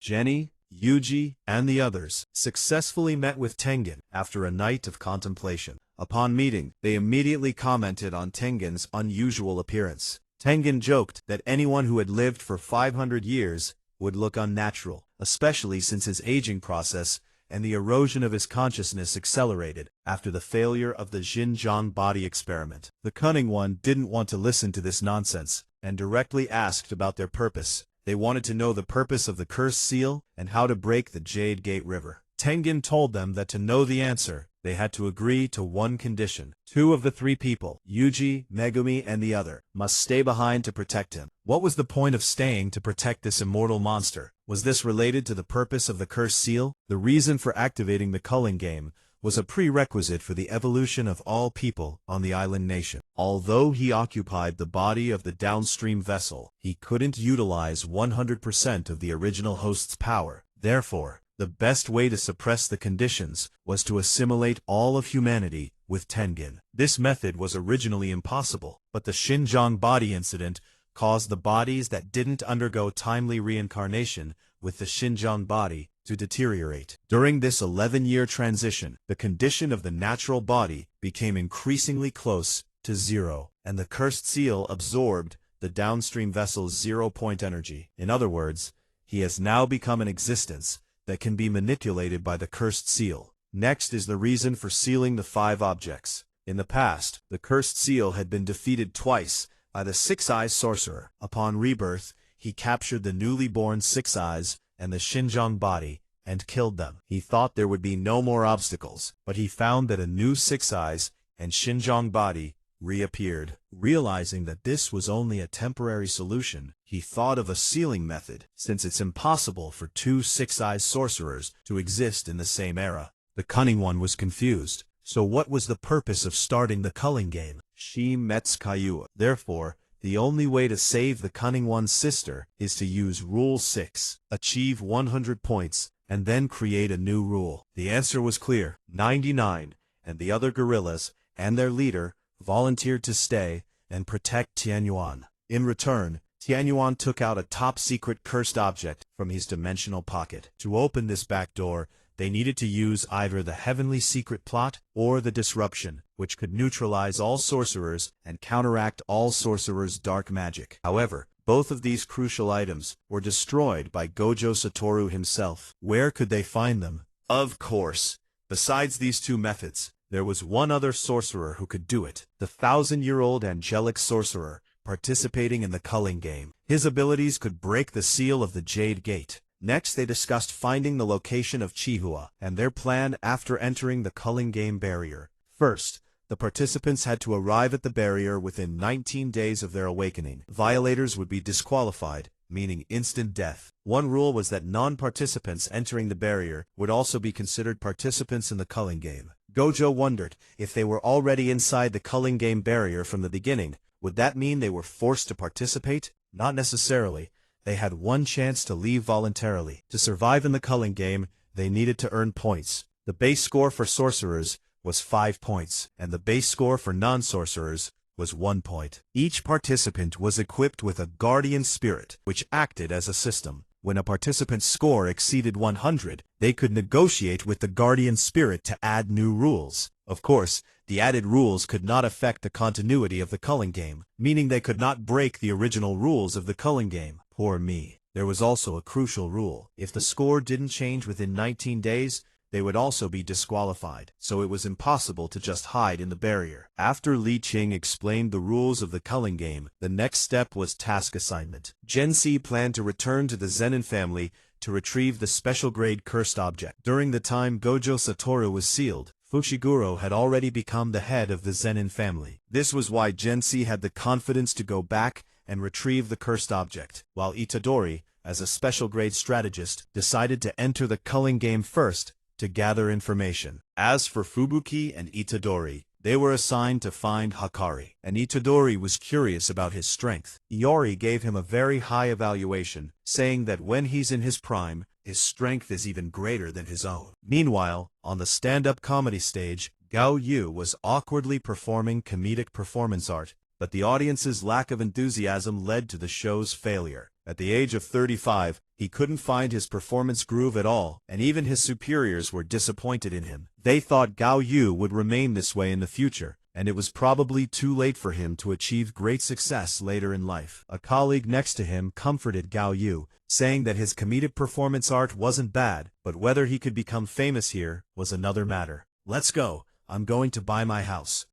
Jenny, Yuji, and the others successfully met with Tengen after a night of contemplation. Upon meeting, they immediately commented on Tengen's unusual appearance. Tengen joked that anyone who had lived for 500 years would look unnatural, especially since his aging process and the erosion of his consciousness accelerated after the failure of the Xinjiang body experiment. The Cunning One didn't want to listen to this nonsense, and directly asked about their purpose. They wanted to know the purpose of the cursed seal and how to break the Jade Gate River. Tengen told them that to know the answer, they had to agree to one condition. 2 of the 3 people, Yuji, Megumi, and the other, must stay behind to protect him. What was the point of staying to protect this immortal monster? Was this related to the purpose of the cursed seal? The reason for activating the culling game was a prerequisite for the evolution of all people on the island nation. Although he occupied the body of the downstream vessel, he couldn't utilize 100% of the original host's power. Therefore, the best way to suppress the conditions was to assimilate all of humanity with Tengen. This method was originally impossible, but the Xinjiang body incident caused the bodies that didn't undergo timely reincarnation with the Xinjiang body to deteriorate. During this 11-year transition, the condition of the natural body became increasingly close to 0, and the cursed seal absorbed the downstream vessel's 0-point energy. In other words, he has now become an existence that can be manipulated by the cursed seal. Next is the reason for sealing the 5 objects. In the past, the cursed seal had been defeated twice by the Six-Eyes sorcerer. Upon rebirth, he captured the newly born Six-Eyes and the Xinjiang body and killed them. He thought there would be no more obstacles, but he found that a new Six-Eyes and Xinjiang body reappeared. Realizing that this was only a temporary solution, he thought of a sealing method, since it's impossible for 2 Six-Eyes sorcerers to exist in the same era. The Cunning One was confused. So what was the purpose of starting the culling game? Shi Metz Kaiua. Therefore, the only way to save the Cunning One's sister is to use Rule 6, achieve 100 points, and then create a new rule. The answer was clear. 99, and the other guerrillas, and their leader, volunteered to stay and protect Tianyuan. In return, Tianyuan took out a top-secret cursed object from his dimensional pocket. To open this back door, they needed to use either the Heavenly Secret Plot or the Disruption, which could neutralize all sorcerers and counteract all sorcerers' dark magic. However, both of these crucial items were destroyed by Gojo Satoru himself. Where could they find them? Of course, besides these 2 methods, there was one other sorcerer who could do it, the 1,000-year-old angelic sorcerer participating in the culling game. His abilities could break the seal of the Jade Gate. Next, they discussed finding the location of Chihua and their plan after entering the culling game barrier. First, the participants had to arrive at the barrier within 19 days of their awakening. Violators would be disqualified, meaning instant death. One rule was that non-participants entering the barrier would also be considered participants in the culling game. Gojo wondered, if they were already inside the culling game barrier from the beginning, would that mean they were forced to participate? Not necessarily. They had one chance to leave voluntarily. To survive in the culling game, they needed to earn points. The base score for sorcerers was 5 points, and the base score for non-sorcerers was 1 point. Each participant was equipped with a guardian spirit, which acted as a system. When a participant's score exceeded 100, they could negotiate with the guardian spirit to add new rules. Of course, the added rules could not affect the continuity of the culling game, meaning they could not break the original rules of the culling game. Poor me. There was also a crucial rule. If the score didn't change within 19 days, they would also be disqualified, so it was impossible to just hide in the barrier. After Li Qing explained the rules of the culling game, the next step was task assignment. Gensi planned to return to the Zenin family to retrieve the special grade cursed object. During the time Gojo Satoru was sealed, Fushiguro had already become the head of the Zenin family. This was why Gensi had the confidence to go back and retrieve the cursed object, while Itadori, as a special grade strategist, decided to enter the culling game first to gather information. As for Fubuki and Itadori, they were assigned to find Hakari, and Itadori was curious about his strength. Iori gave him a very high evaluation, saying that when he's in his prime, his strength is even greater than his own. Meanwhile, on the stand-up comedy stage, Gao Yu was awkwardly performing comedic performance art, but the audience's lack of enthusiasm led to the show's failure. At the age of 35, He couldn't find his performance groove at all, and even his superiors were disappointed in him. They thought Gao Yu would remain this way in the future, and it was probably too late for him to achieve great success later in life. A colleague next to him comforted Gao Yu, saying that his comedic performance art wasn't bad, but whether he could become famous here was another matter. "Let's go, I'm going to buy my house,"